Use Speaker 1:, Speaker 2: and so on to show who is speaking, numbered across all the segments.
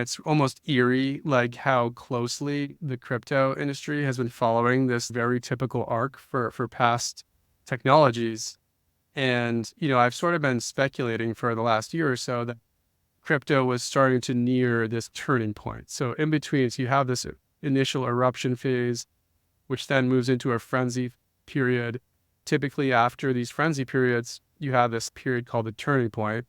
Speaker 1: It's almost eerie, like how closely the crypto industry has been following this very typical arc for past technologies. And, I've sort of been speculating for the last year or so that crypto was starting to near this turning point. So in between, so you have this initial eruption phase, which then moves into a frenzy period. Typically after these frenzy periods, you have this period called the turning point.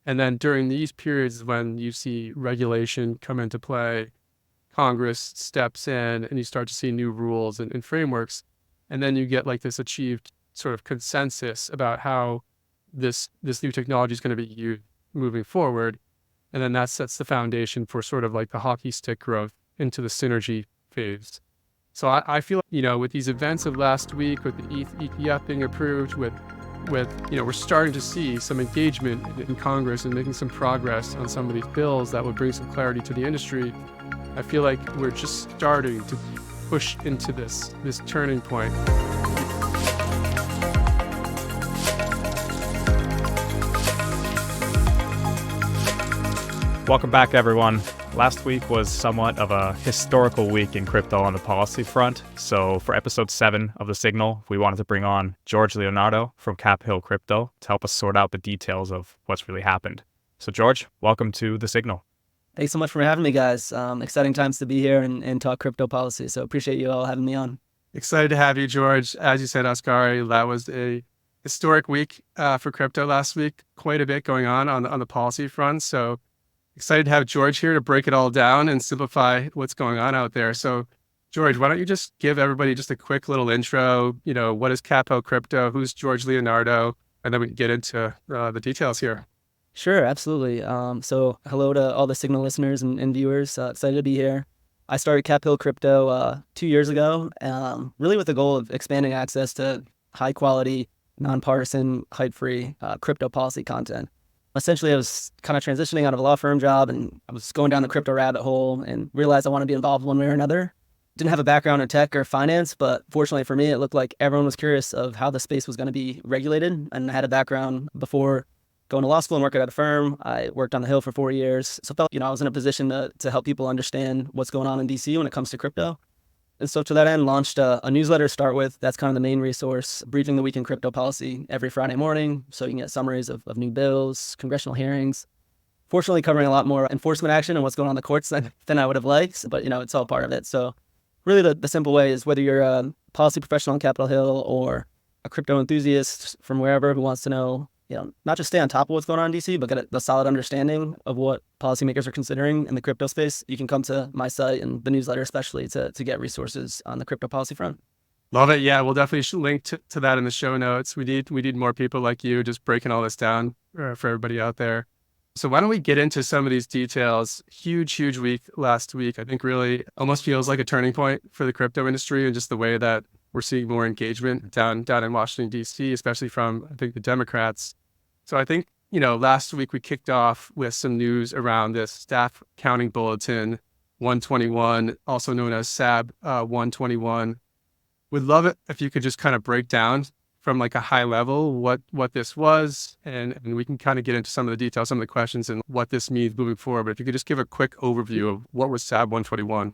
Speaker 1: And then during these periods when you see regulation come into play, Congress steps in and you start to see new rules and frameworks. And then you get like this achieved sort of consensus about how this new technology is going to be used moving forward. And then that sets the foundation for sort of like the hockey stick growth into the synergy phase. So I feel, with these events of last week, with the ETH ETF being approved, with we're starting to see some engagement in Congress and making some progress on some of these bills that would bring some clarity to the industry. I feel like we're just starting to push into this turning point.
Speaker 2: Welcome back, everyone. Last week was somewhat of a historical week in crypto on the policy front. So for episode 7 of The Signal, we wanted to bring on George Leonardo from Cap Hill Crypto to help us sort out the details of what's really happened. So George, welcome to The Signal.
Speaker 3: Thanks so much for having me, guys. Exciting times to be here and talk crypto policy. So appreciate you all having me on.
Speaker 1: Excited to have you, George. As you said, Ascari, that was a historic week for crypto last week. Quite a bit going on the policy front. So excited to have George here to break it all down and simplify what's going on out there. So, George, why don't you just give everybody just a quick little intro? What is Cap Hill Crypto? Who's George Leonardo? And then we can get into the details here.
Speaker 3: Sure, absolutely. So hello to all the Signal listeners and viewers. Excited to be here. I started Cap Hill Crypto 2 years ago, really with the goal of expanding access to high quality, nonpartisan, hype-free crypto policy content. Essentially, I was kind of transitioning out of a law firm job and I was going down the crypto rabbit hole and realized I wanted to be involved one way or another. Didn't have a background in tech or finance, but fortunately for me, it looked like everyone was curious of how the space was going to be regulated. And I had a background before going to law school and working at a firm. I worked on the Hill for 4 years. So I felt, I was in a position to help people understand what's going on in DC when it comes to crypto. And so to that end, launched a newsletter to start with. That's kind of the main resource, briefing the week in crypto policy every Friday morning. So you can get summaries of new bills, congressional hearings. Fortunately, covering a lot more enforcement action and what's going on in the courts than I would have liked, but it's all part of it. So really the simple way is whether you're a policy professional on Capitol Hill or a crypto enthusiast from wherever who wants to know, not just stay on top of what's going on in DC, but get a solid understanding of what policymakers are considering in the crypto space, you can come to my site and the newsletter especially to get resources on the crypto policy front.
Speaker 1: Love it. Yeah, we'll definitely link to that in the show notes. We need more people like you just breaking all this down for everybody out there. So why don't we get into some of these details? Huge week last week. I think really almost feels like a turning point for the crypto industry and just the way that we're seeing more engagement down in Washington, D.C., especially from, I think, the Democrats. So I think, last week we kicked off with some news around this Staff Accounting Bulletin 121, also known as SAB 121. Would love it if you could just kind of break down from like a high level what this was, and we can kind of get into some of the details, some of the questions and what this means moving forward. But if you could just give a quick overview of what was SAB 121.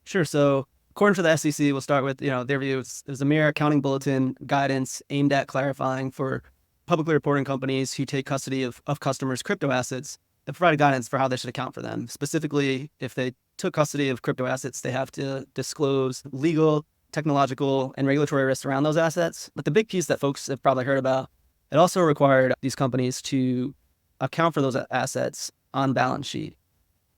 Speaker 3: Sure. So according to the SEC, we'll start with, their view. It was a mere accounting bulletin guidance aimed at clarifying for publicly reporting companies who take custody of customers' crypto assets that provide guidance for how they should account for them. Specifically, if they took custody of crypto assets, they have to disclose legal, technological, and regulatory risks around those assets. But the big piece that folks have probably heard about, it also required these companies to account for those assets on balance sheet.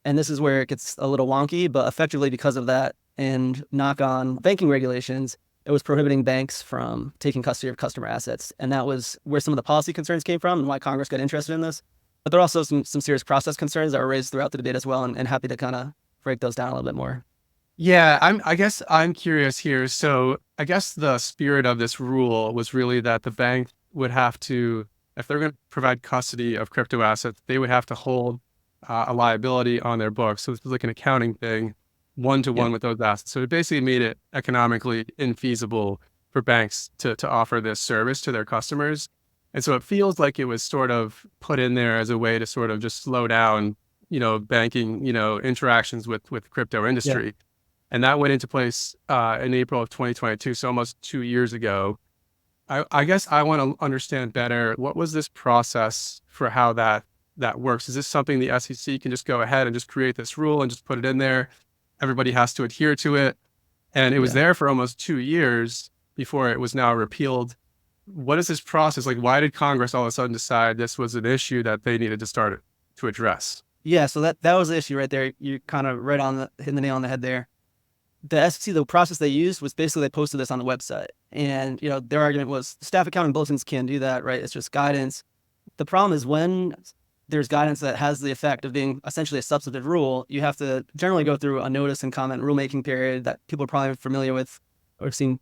Speaker 3: And this is where it gets a little wonky, but effectively because of that and knock on banking regulations, it was prohibiting banks from taking custody of customer assets. And that was where some of the policy concerns came from and why Congress got interested in this. But there are also some serious process concerns that were raised throughout the debate as well, and happy to kind of break those down a little bit more.
Speaker 1: Yeah, I guess I'm curious here. So I guess the spirit of this rule was really that the bank would have to, if they're going to provide custody of crypto assets, they would have to hold a liability on their books. So this was like an accounting thing, one-to-one with those assets. So it basically made it economically infeasible for banks to offer this service to their customers. And so it feels like it was sort of put in there as a way to sort of just slow down banking, interactions with crypto
Speaker 3: Yeah.
Speaker 1: industry. And that went into place in April of 2022, so almost 2 years ago. I guess I want to understand better, what was this process for how that works? Is this something the SEC can just go ahead and just create this rule and just put it in there? Everybody has to adhere to it. And it was
Speaker 3: Yeah.
Speaker 1: there for almost 2 years before it was now repealed. What is this process? Like, why did Congress all of a sudden decide this was an issue that they needed to start to address?
Speaker 3: Yeah. So that was the issue right there. You kind of hitting the nail on the head there. The SEC, the process they used was basically they posted this on the website. And, their argument was staff accounting bulletins can't do that, right? It's just guidance. The problem is when there's guidance that has the effect of being essentially a substantive rule, you have to generally go through a notice and comment rulemaking period that people are probably familiar with or seen.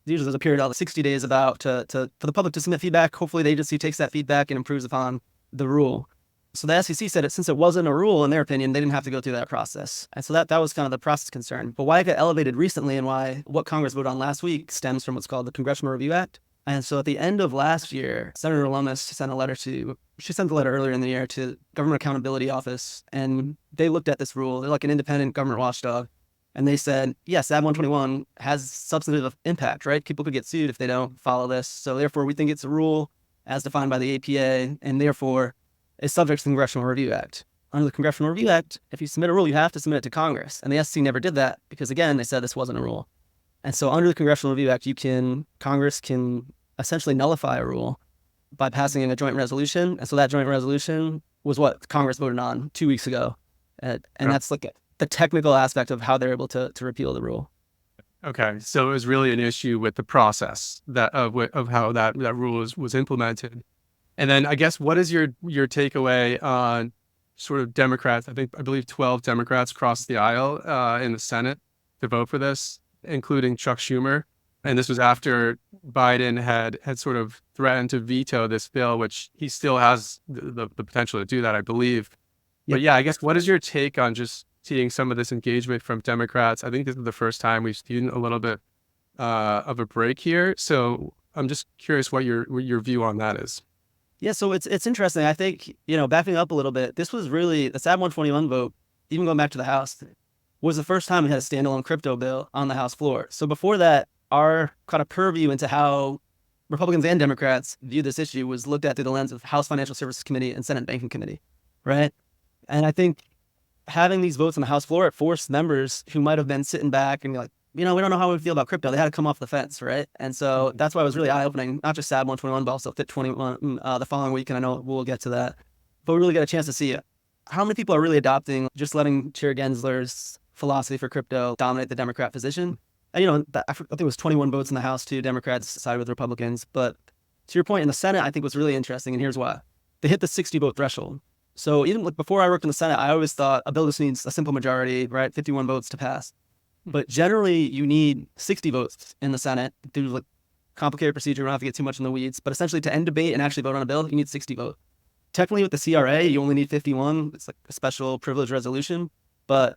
Speaker 3: Usually there's a period of 60 days about for the public to submit feedback. Hopefully the agency takes that feedback and improves upon the rule. So the SEC said since it wasn't a rule, in their opinion, they didn't have to go through that process. And so that was kind of the process concern. But why it got elevated recently and why what Congress voted on last week stems from what's called the Congressional Review Act. And so at the end of last year, Senator Lummis sent a letter earlier in the year to Government Accountability Office, and they looked at this rule. They're like an independent government watchdog. And they said, yes, AB 121 has substantive impact, right? People could get sued if they don't follow this. So therefore, we think it's a rule as defined by the APA, and therefore is subject to the Congressional Review Act. Under the Congressional Review Act, if you submit a rule, you have to submit it to Congress. And the SEC never did that because, again, they said this wasn't a rule. And so under the Congressional Review Act, Congress can essentially nullify a rule by passing in a joint resolution. And so that joint resolution was what Congress voted on 2 weeks ago. And that's like the technical aspect of how they're able to repeal the rule.
Speaker 1: Okay, so it was really an issue with the process of how that rule was implemented. And then I guess, what is your takeaway on sort of Democrats? I believe 12 Democrats crossed the aisle in the Senate to vote for this, including Chuck Schumer. And this was after Biden had sort of threatened to veto this bill, which he still has the potential to do that, I believe.
Speaker 3: Yep.
Speaker 1: But yeah, I guess, what is your take on just seeing some of this engagement from Democrats? I think this is the first time we've seen a little bit of a break here. So I'm just curious what your view on that is.
Speaker 3: Yeah, so it's interesting. I think, backing up a little bit, this was really, the SAB 121 vote, even going back to the House, was the first time we had a standalone crypto bill on the House floor. So before that, our kind of purview into how Republicans and Democrats view this issue was looked at through the lens of House Financial Services Committee and Senate Banking Committee, right? And I think having these votes on the House floor, it forced members who might have been sitting back and be like, we don't know how we feel about crypto. They had to come off the fence, right? And so that's why it was really eye-opening, not just SAB 121, but also FIT 21 the following week, and I know we'll get to that. But we really got a chance to see it. How many people are really adopting just letting Chair Gensler's philosophy for crypto dominate the Democrat position? And, I think it was 21 votes in the House, too. Democrats sided with Republicans. But to your point, in the Senate, I think was really interesting, and here's why. They hit the 60-vote threshold. So even before I worked in the Senate, I always thought a bill just needs a simple majority, right? 51 votes to pass. But generally, you need 60 votes in the Senate due to complicated procedure. We don't have to get too much in the weeds. But essentially, to end debate and actually vote on a bill, you need 60 votes. Technically, with the CRA, you only need 51. It's like a special privilege resolution. But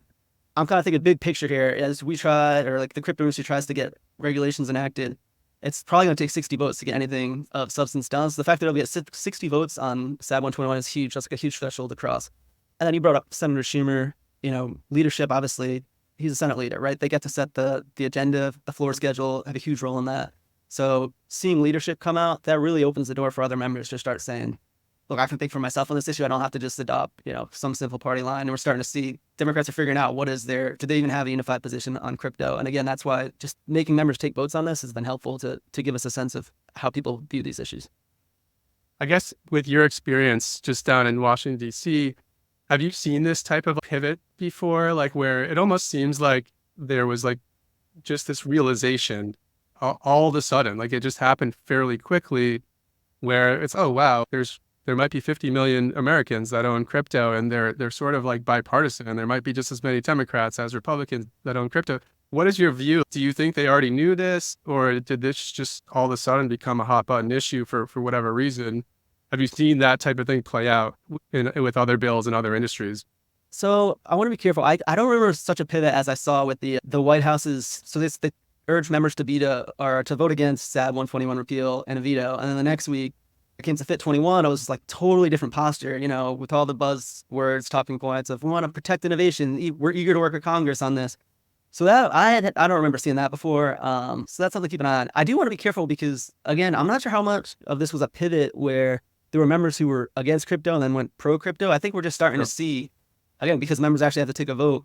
Speaker 3: I'm kind of thinking big picture here. As we try, or like the crypto industry tries to get regulations enacted, it's probably going to take 60 votes to get anything of substance done. So the fact that it'll be at 60 votes on SAB 121 is huge. That's like a huge threshold to cross. And then you brought up Senator Schumer. Leadership, obviously. He's a Senate leader, right? They get to set the agenda, the floor schedule, have a huge role in that. So seeing leadership come out, that really opens the door for other members to start saying, look, I can think for myself on this issue. I don't have to just adopt, some simple party line. And we're starting to see Democrats are figuring out do they even have a unified position on crypto? And again, that's why just making members take votes on this has been helpful to give us a sense of how people view these issues.
Speaker 1: I guess with your experience just down in Washington, D.C., have you seen this type of pivot before? Like, where it almost seems like there was just this realization all of a sudden, like it just happened fairly quickly, where it's, oh wow, there might be 50 million Americans that own crypto, and they're sort of like bipartisan, and there might be just as many Democrats as Republicans that own crypto. What is your view? Do you think they already knew this, or did this just all of a sudden become a hot button issue for whatever reason? Have you seen that type of thing play out with other bills in other industries?
Speaker 3: So I want to be careful. I don't remember such a pivot as I saw with the White House's. So they urged members to vote against SAB 121 repeal and a veto, and then the next week it came to Fit 21, it was like totally different posture, with all the buzzwords, talking points of we want to protect innovation. We're eager to work with Congress on this. So that I don't remember seeing that before. So that's something to keep an eye on. I do want to be careful because again, I'm not sure how much of this was a pivot where there were members who were against crypto and then went pro crypto. I think we're just starting to see, again, because members actually have to take a vote,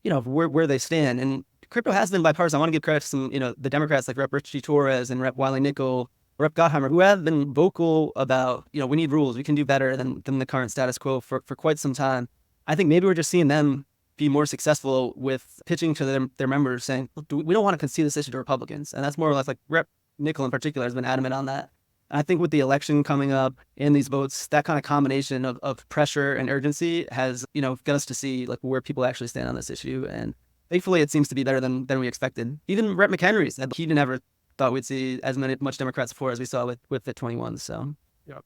Speaker 3: where they stand. And crypto has been bipartisan. I want to give credit to some, the Democrats like Rep. Richie Torres and Rep. Wiley Nickel, Rep. Gottheimer, who have been vocal about, we need rules. We can do better than the current status quo for quite some time. I think maybe we're just seeing them be more successful with pitching to their members saying, look, we don't want to concede this issue to Republicans. And that's more or less like Rep. Nickel in particular has been adamant on that. And I think with the election coming up and these votes, that kind of combination of pressure and urgency has, got us to see like where people actually stand on this issue. And thankfully it seems to be better than we expected. Even Rep. McHenry said he never thought we'd see as much Democrat support as we saw with the 21. So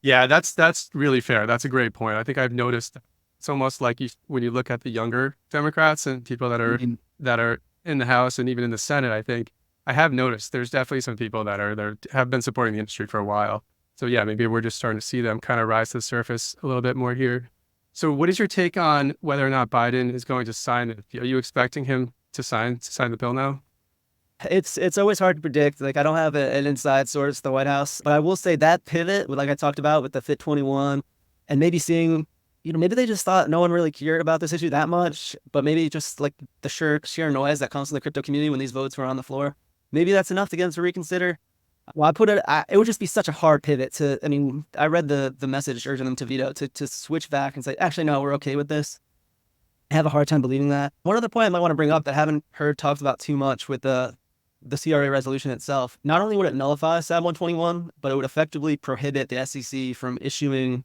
Speaker 1: yeah, that's really fair. That's a great point. I think I've noticed it's almost like when you look at the younger Democrats and people that are in the House and even in the Senate, I think I have noticed there's definitely some people that have been supporting the industry for a while. So yeah, maybe we're just starting to see them kind of rise to the surface a little bit more here. So what is your take on whether or not Biden is going to sign it? Are you expecting him to sign the bill now?
Speaker 3: It's always hard to predict. Like I don't have an inside source at the White House, but I will say that pivot, like I talked about with the Fit 21, and maybe seeing, maybe they just thought no one really cared about this issue that much, but maybe just like the sheer noise that comes from the crypto community when these votes were on the floor, maybe that's enough to get them to reconsider. Well, it would just be such a hard pivot I read the message urging them to veto, to switch back and say, actually, no, we're okay with this. I have a hard time believing that. One other point I might want to bring up that I haven't heard talked about too much with the CRA resolution itself, not only would it nullify SAB 121, but it would effectively prohibit the SEC from issuing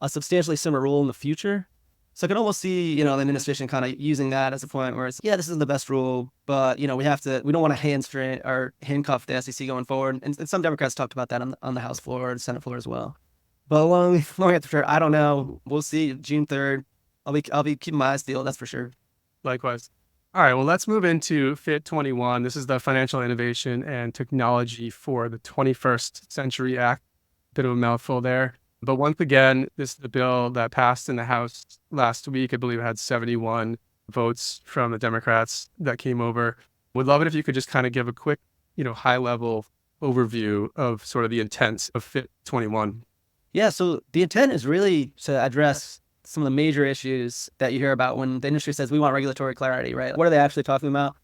Speaker 3: a substantially similar rule in the future. So I can almost see, the administration kind of using that as a point where it's, yeah, this isn't the best rule, but, we don't want to hamstring or handcuff the SEC going forward. And some Democrats talked about that on the House floor and Senate floor as well. But long after, I don't know. We'll see. June 3rd. I'll be keeping my eyes peeled, that's for sure.
Speaker 1: Likewise. All right, well, let's move into Fit 21. This is the Financial Innovation and Technology for the 21st Century Act. Bit of a mouthful there. But once again, this is the bill that passed in the House last week. I believe it had 71 votes from the Democrats that came over. Would love it if you could just kind of give a quick, high-level overview of sort of the intent of Fit 21.
Speaker 3: Yeah, so the intent is really to address some of the major issues that you hear about when the industry says we want regulatory clarity, right? What are they actually talking about?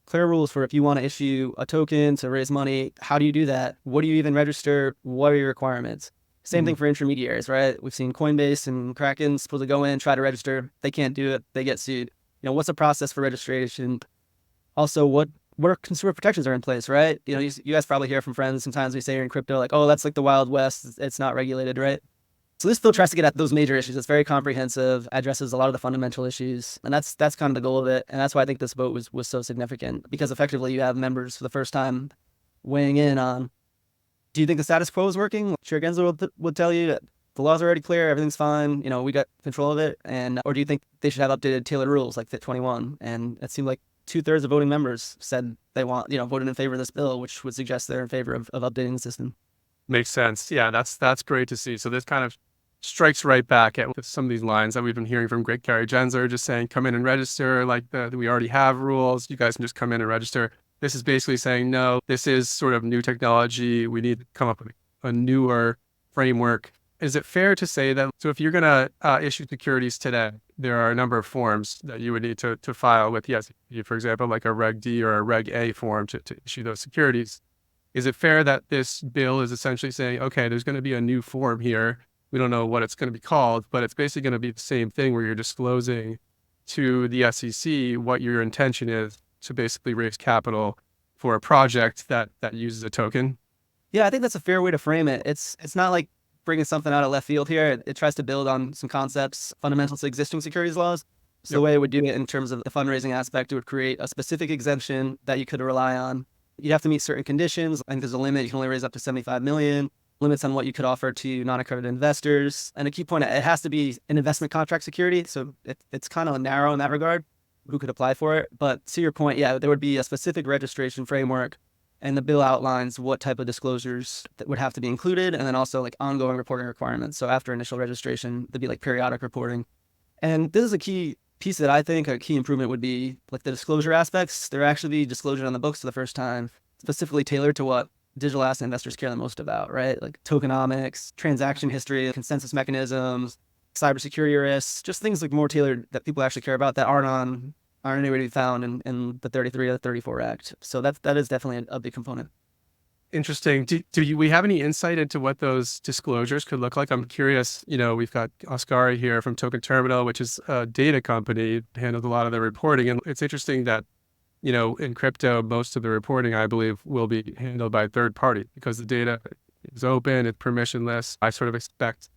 Speaker 3: Clear rules for if you want to issue a token to raise money, how do you do that? What do you even register? What are your requirements? Same thing for intermediaries, right? We've seen Coinbase and Kraken supposed to go in, try to register. They can't do it. They get sued. What's the process for registration? Also, what consumer protections are in place, right? You guys probably hear from friends sometimes we say you're in crypto, like, oh, that's like the Wild West. It's not regulated, right? So this bill tries to get at those major issues. It's very comprehensive, addresses a lot of the fundamental issues. And that's kind of the goal of it. And that's why I think this vote was so significant, because effectively you have members for the first time weighing in on, do you think the status quo is working? Chair Gensler would tell you that the laws are already clear, everything's fine, we got control of it. Or do you think they should have updated tailored rules like Fit 21? And it seemed like 2/3 of voting members said they voted in favor of this bill, which would suggest they're in favor of updating the system.
Speaker 1: Makes sense. Yeah, that's great to see. So this kind of strikes right back at some of these lines that we've been hearing from Great Gary Gensler, just saying, come in and register, like we already have rules. You guys can just come in and register. This is basically saying, no, this is sort of new technology. We need to come up with a newer framework. Is it fair to say that, so if you're going to issue securities today, there are a number of forms that you would need to file with the SEC, for example, like a Reg D or a Reg A form to issue those securities. Is it fair that this bill is essentially saying, okay, there's going to be a new form here. We don't know what it's going to be called, but it's basically going to be the same thing where you're disclosing to the SEC what your intention is to basically raise capital for a project that uses a token?
Speaker 3: Yeah, I think that's a fair way to frame it. It's not like bringing something out of left field here. It tries to build on some concepts fundamental to existing securities laws. So the way it would do it in terms of the fundraising aspect, it would create a specific exemption that you could rely on. You'd have to meet certain conditions. I think there's a limit. You can only raise up to 75 million. Limits on what you could offer to non-accredited investors. And a key point, it has to be an investment contract security. So it's kind of narrow in that regard, who could apply for it. But to your point, yeah, there would be a specific registration framework And the bill outlines what type of disclosures that would have to be included, and then also like ongoing reporting requirements. So after initial registration, there'd be like periodic reporting. And this is a key piece that I think a key improvement would be like the disclosure aspects. There actually be disclosure on the books for the first time, specifically tailored to what digital asset investors care the most about, right? Like tokenomics, transaction history, consensus mechanisms, cybersecurity risks, just things like more tailored that people actually care about that aren't anywhere to be found in the 33 or the 34 Act. So that is definitely a big component.
Speaker 1: Interesting. We have any insight into what those disclosures could look like? I'm curious. We've got Oscari here from Token Terminal, which is a data company, handles a lot of the reporting. And it's interesting that, in crypto, most of the reporting, I believe, will be handled by a third party because the data is open, it's permissionless. I sort of expect,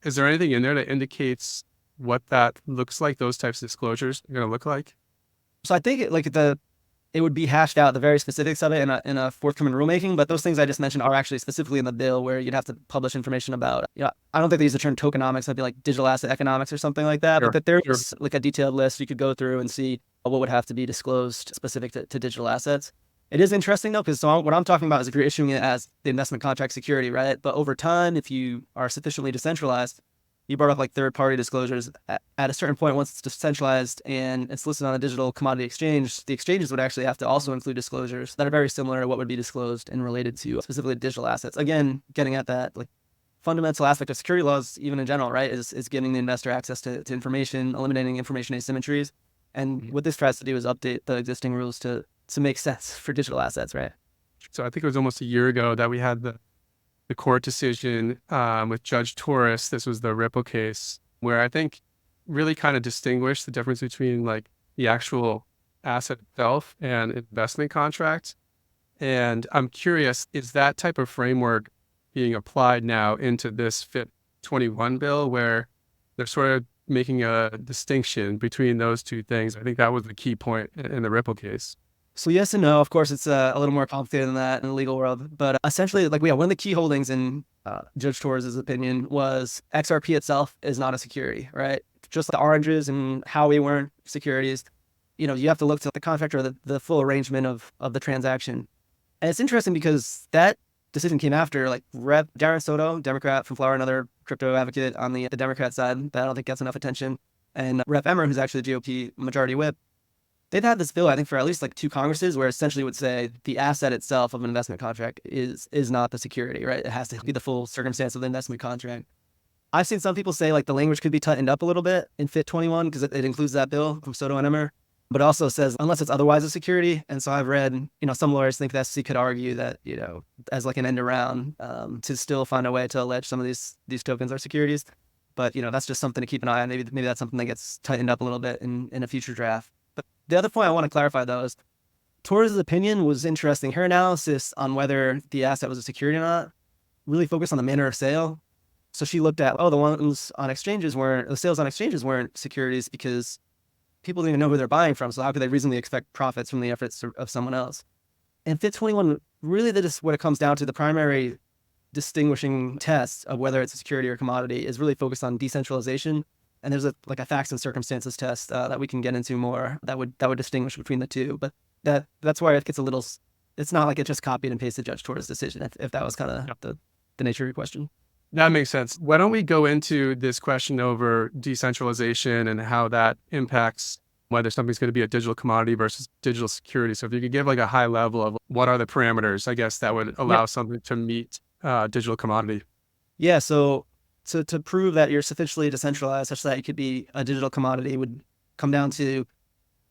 Speaker 1: is there anything in there that indicates what that looks like, those types of disclosures are going to look like?
Speaker 3: So I think it would be hashed out, the very specifics of it in a forthcoming rulemaking, but those things I just mentioned are actually specifically in the bill where you'd have to publish information about. I don't think they use the term tokenomics. That'd be like digital asset economics or something like that.
Speaker 1: Sure,
Speaker 3: But that there
Speaker 1: sure.
Speaker 3: is like a detailed list you could go through and see what would have to be disclosed specific to digital assets. It is interesting though, because what I'm talking about is if you're issuing it as the investment contract security, right? But over time, if you are sufficiently decentralized, you brought up like third-party disclosures. At a certain point, once it's decentralized and it's listed on a digital commodity exchange, the exchanges would actually have to also include disclosures that are very similar to what would be disclosed and related to specifically digital assets. Again, getting at that like fundamental aspect of security laws, even in general, right, is giving the investor access to information, eliminating information asymmetries. And what this tries to do is update the existing rules to make sense for digital assets, right?
Speaker 1: So I think it was almost a year ago that we had the court decision with Judge Torres. This was the Ripple case, where I think really kind of distinguished the difference between like the actual asset itself and investment contracts. And I'm curious, is that type of framework being applied now into this FIT 21 bill where they're sort of making a distinction between those two things? I think that was the key point in the Ripple case.
Speaker 3: So yes and no. Of course, it's a little more complicated than that in the legal world. But essentially, like one of the key holdings in Judge Torres' opinion was XRP itself is not a security, right? Just the oranges and how we weren't securities. You have to look to the contract or the full arrangement of the transaction. And it's interesting because that decision came after like Rep. Darren Soto, Democrat from Florida, another crypto advocate on the Democrat side that I don't think gets enough attention, and Rep. Emmer, who's actually the GOP majority whip. They've had this bill, I think, for at least like 2 Congresses where essentially would say the asset itself of an investment contract is not the security, right? It has to be the full circumstance of the investment contract. I've seen some people say like the language could be tightened up a little bit in FIT 21 because it includes that bill from Soto and Emmer, but also says unless it's otherwise a security. And so I've read, some lawyers think the SEC could argue that, as like an end around to still find a way to allege some of these tokens are securities. But, that's just something to keep an eye on. Maybe that's something that gets tightened up a little bit in a future draft. But the other point I want to clarify, though, is Torres' opinion was interesting. Her analysis on whether the asset was a security or not really focused on the manner of sale. So she looked at, the sales on exchanges weren't securities because people didn't even know who they're buying from. So how could they reasonably expect profits from the efforts of someone else? And FIT 21, really that is what it comes down to. The primary distinguishing test of whether it's a security or commodity is really focused on decentralization. And there's a facts and circumstances test that we can get into more that would distinguish between the two. But that's where it gets a little. It's not like it just copied and pasted Judge Torres' decision. If that was kind of the nature of your question.
Speaker 1: That makes sense. Why don't we go into this question over decentralization and how that impacts whether something's going to be a digital commodity versus digital security. So if you could give like a high level of what are the parameters, I guess that would allow something to meet digital commodity.
Speaker 3: Yeah. So to prove that you're sufficiently decentralized such that it could be a digital commodity would come down to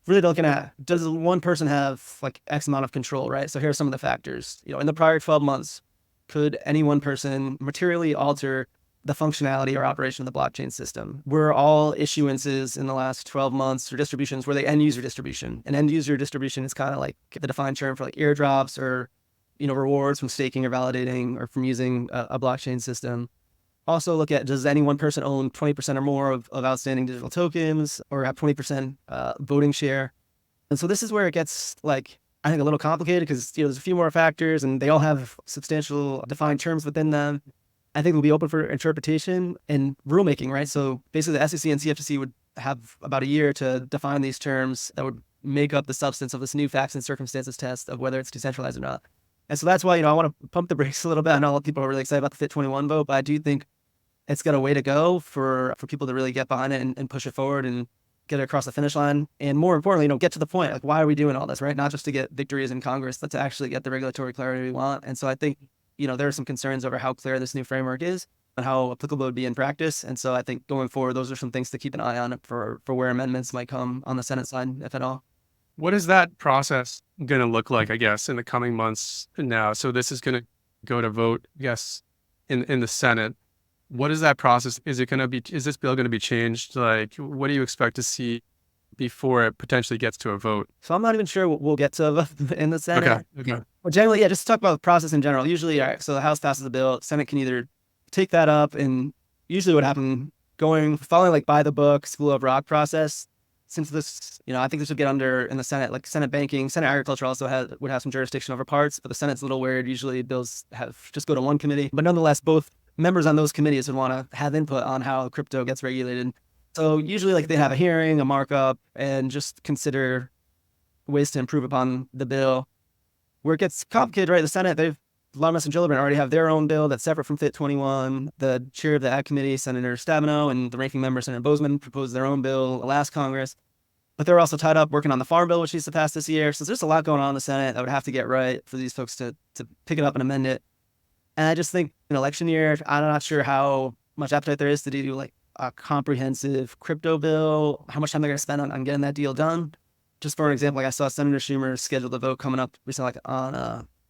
Speaker 3: really looking at, does one person have like X amount of control, right? So here are some of the factors. In the prior 12 months, could any one person materially alter the functionality or operation of the blockchain system? Were all issuances in the last 12 months or distributions, were they end user distribution? And end user distribution is kind of like the defined term for like airdrops or, rewards from staking or validating or from using a blockchain system. Also look at, does any one person own 20% or more of outstanding digital tokens or have 20% voting share? And so this is where it gets I think a little complicated because there's a few more factors and they all have substantial defined terms within them. I think it'll be open for interpretation and rulemaking, right? So basically the SEC and CFTC would have about a year to define these terms that would make up the substance of this new facts and circumstances test of whether it's decentralized or not. And so that's why, I want to pump the brakes a little bit. I know a lot of people are really excited about the Fit 21 vote, but I do think it's got a way to go for people to really get behind it and push it forward and get it across the finish line. And more importantly, get to the point. Like, why are we doing all this, right? Not just to get victories in Congress, but to actually get the regulatory clarity we want. And so I think, there are some concerns over how clear this new framework is and how applicable it would be in practice. And so I think going forward, those are some things to keep an eye on for where amendments might come on the Senate side, if at all.
Speaker 1: What is that process going to look like, I guess, in the coming months now? So this is going to go to vote, yes, in the Senate. What is that process? Is this bill going to be changed? Like, what do you expect to see before it potentially gets to a vote?
Speaker 3: So I'm not even sure we'll get to a vote in the Senate.
Speaker 1: Okay.
Speaker 3: Well, generally, just to talk about the process in general. Usually, all right, so the House passes a bill, Senate can either take that up, and usually what happened, following like by the book, school of rock process. Since this, I think this would get under in the Senate, like Senate banking, Senate agriculture also would have some jurisdiction over parts, but the Senate's a little weird. Usually bills just go to one committee, but nonetheless, both members on those committees would want to have input on how crypto gets regulated. So usually like they have a hearing, a markup, and just consider ways to improve upon the bill. Where it gets complicated, right? The Senate, Lamas and Gillibrand already have their own bill that's separate from Fit 21. The chair of the Ag Committee, Senator Stabenow, and the ranking member, Senator Bozeman, proposed their own bill last Congress. But they're also tied up working on the Farm Bill, which needs to pass this year. So there's a lot going on in the Senate that would have to get right for these folks to pick it up and amend it. And I just think in election year, I'm not sure how much appetite there is to do like a comprehensive crypto bill, how much time they're going to spend on getting that deal done. Just for an example, like I saw Senator Schumer scheduled a vote coming up recently, like on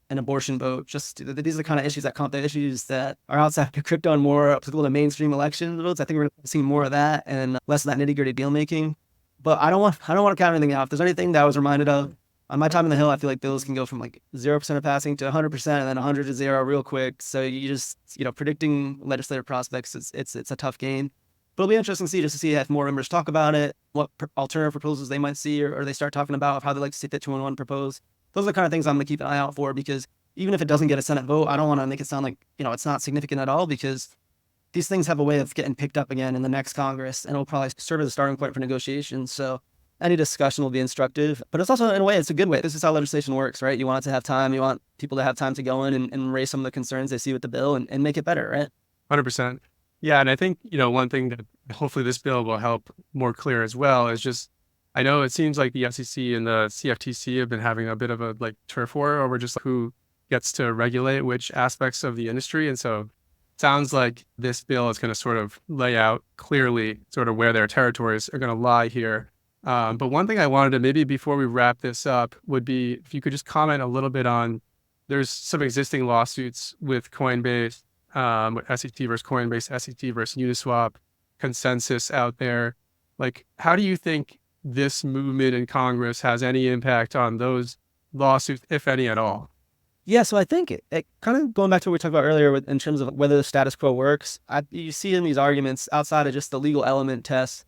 Speaker 3: an abortion vote. Just these are the kind of issues that are outside of crypto and more applicable to mainstream election votes. I think we're seeing more of that and less of that nitty gritty deal making. But I don't want to count anything out. If there's anything that I was reminded of on my time in the Hill, I feel like bills can go from like 0% of passing to 100% and then 100 to 0 real quick. So you just predicting legislative prospects, it's a tough game. But it'll be interesting to see if more members talk about it, what alternative proposals they might see, or they start talking about how they like to see Fit 211 propose. Those are the kind of things I'm going to keep an eye out for, because even if it doesn't get a Senate vote, I don't want to make it sound like, it's not significant at all, because these things have a way of getting picked up again in the next Congress, and it'll probably serve as a starting point for negotiations. So any discussion will be instructive, but it's also, in a way, it's a good way. This is how legislation works, right? You want it to have time. You want people to have time to go in and raise some of the concerns they see with the bill and make it better, right?
Speaker 1: 100%. Yeah, and I think, one thing that hopefully this bill will help more clear as well is just, I know it seems like the SEC and the CFTC have been having a bit of a like turf war over just who gets to regulate which aspects of the industry. And so it sounds like this bill is going to sort of lay out clearly sort of where their territories are going to lie here. But one thing I wanted to maybe before we wrap this up would be if you could just comment a little bit on, there's some existing lawsuits with Coinbase, SEC versus Coinbase, SEC versus Uniswap, consensus out there. Like, how do you think this movement in Congress has any impact on those lawsuits, if any at all?
Speaker 3: Yeah, so I think it kind of going back to what we talked about earlier in terms of whether the status quo works, you see in these arguments outside of just the legal element test,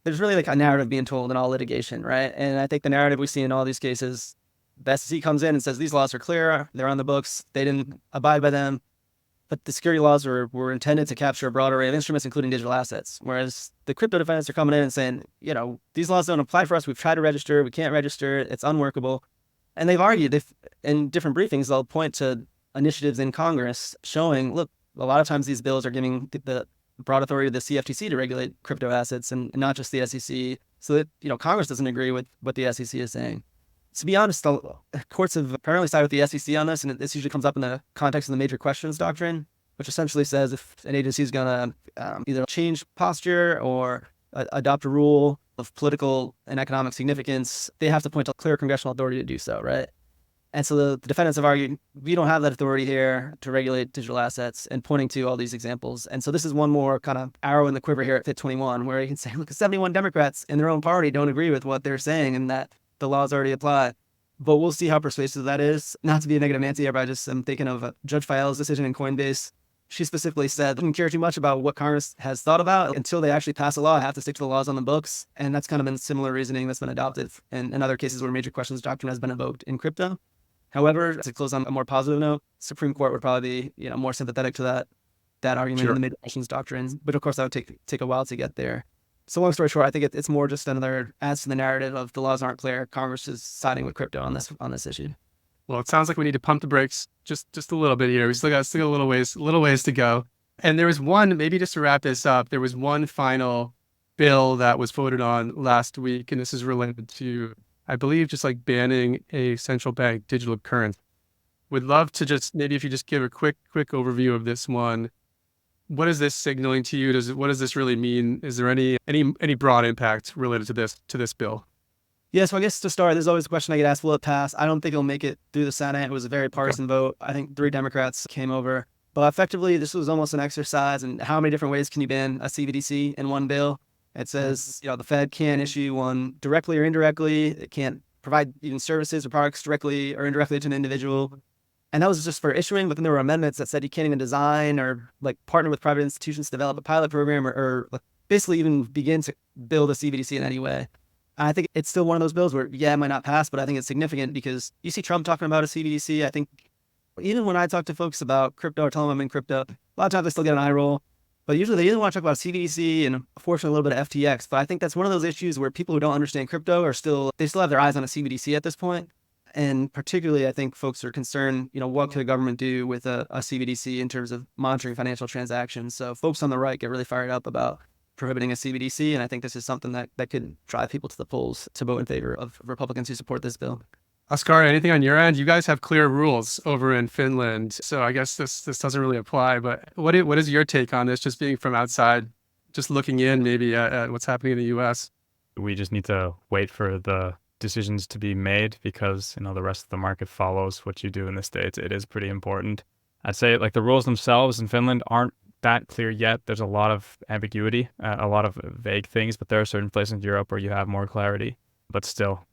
Speaker 3: there's really like a narrative being told in all litigation, right? And I think the narrative we see in all these cases, the SEC comes in and says these laws are clear, they're on the books, they didn't abide by them, but the security laws were intended to capture a broad array of instruments, including digital assets. Whereas the crypto defendants are coming in and saying, these laws don't apply for us, we've tried to register, we can't register, it's unworkable. And they've argued, in different briefings, they'll point to initiatives in Congress showing, look, a lot of times these bills are giving the broad authority to the CFTC to regulate crypto assets and not just the SEC. So that, Congress doesn't agree with what the SEC is saying. To be honest, the courts have apparently sided with the SEC on this, and this usually comes up in the context of the major questions doctrine, which essentially says if an agency is going to either change posture or adopt a rule of political and economic significance, they have to point to clear congressional authority to do so, right? And so the defendants have argued, we don't have that authority here to regulate digital assets, and pointing to all these examples. And so this is one more kind of arrow in the quiver here at Fit 21, where you can say, look, 71 Democrats in their own party don't agree with what they're saying and that the laws already apply. But we'll see how persuasive that is. Not to be a negative Nancy here, but I'm thinking of Judge Fayel's decision in Coinbase. She specifically said, I didn't care too much about what Congress has thought about until they actually pass a law. I have to stick to the laws on the books. And that's kind of been similar reasoning that's been adopted in other cases where major questions doctrine has been invoked in crypto. However, to close on a more positive note, Supreme Court would probably be more sympathetic to that argument
Speaker 1: Sure.
Speaker 3: in the major questions doctrine. But of course, that would take a while to get there. So long story short, I think it's more just another adds to the narrative of the laws aren't clear. Congress is siding with crypto on this issue.
Speaker 1: Well, it sounds like we need to pump the brakes just a little bit here. We still got a little ways to go. And there was one, maybe just to wrap this up, there was one final bill that was voted on last week, and this is related to, I believe, just like banning a central bank digital currency. Would love to just maybe if you just give a quick overview of this one. What is this signaling to you? What does this really mean? Is there any broad impact related to this bill?
Speaker 3: Yeah, so I guess to start, there's always a question I get asked, will it pass? I don't think it'll make it through the Senate. It was a very partisan vote. I think 3 Democrats came over. But effectively, this was almost an exercise in how many different ways can you ban a CBDC in one bill? It says, the Fed can't issue one directly or indirectly. It can't provide even services or products directly or indirectly to an individual. And that was just for issuing, but then there were amendments that said you can't even design or like partner with private institutions to develop a pilot program or like basically even begin to build a CBDC in any way. I think it's still one of those bills where, yeah, it might not pass, but I think it's significant because you see Trump talking about a CBDC. I think even when I talk to folks about crypto or tell them I'm in crypto, a lot of times I still get an eye roll. But usually they either want to talk about CBDC and unfortunately a little bit of FTX. But I think that's one of those issues where people who don't understand crypto they still have their eyes on a CBDC at this point. And particularly, I think folks are concerned, what could the government do with a CBDC in terms of monitoring financial transactions? So folks on the right get really fired up about prohibiting a CBDC. And I think this is something that could drive people to the polls to vote in favor of Republicans who support this bill.
Speaker 1: Oscar, anything on your end? You guys have clear rules over in Finland, so I guess this doesn't really apply. But what is your take on this? Just being from outside, just looking in maybe at what's happening in the U.S.
Speaker 2: We just need to wait for the decisions to be made because the rest of the market follows what you do in the States. It is pretty important. I'd say like the rules themselves in Finland aren't that clear yet. There's a lot of ambiguity, a lot of vague things, but there are certain places in Europe where you have more clarity. But still,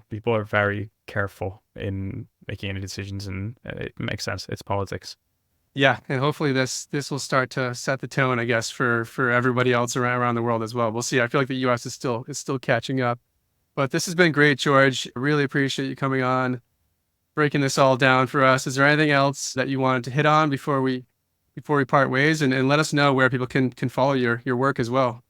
Speaker 2: people are very careful in making any decisions, and it makes sense. It's politics.
Speaker 1: Yeah, and hopefully this will start to set the tone, I guess, for everybody else around the world as well. We'll see. I feel like the U.S. is still catching up. But this has been great, George. Really appreciate you coming on, breaking this all down for us. Is there anything else that you wanted to hit on before we part ways? And let us know where people can follow your work as well.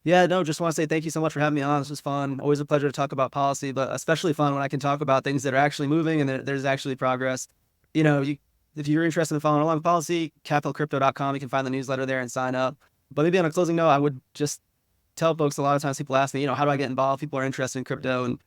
Speaker 3: Yeah, no, just want to say thank you so much for having me on. This was fun. Always a pleasure to talk about policy, but especially fun when I can talk about things that are actually moving and there's actually progress. If you're interested in following along with policy, capitalcrypto.com, you can find the newsletter there and sign up. But maybe on a closing note, I would just tell folks, a lot of times people ask me, how do I get involved? People are interested in crypto. And,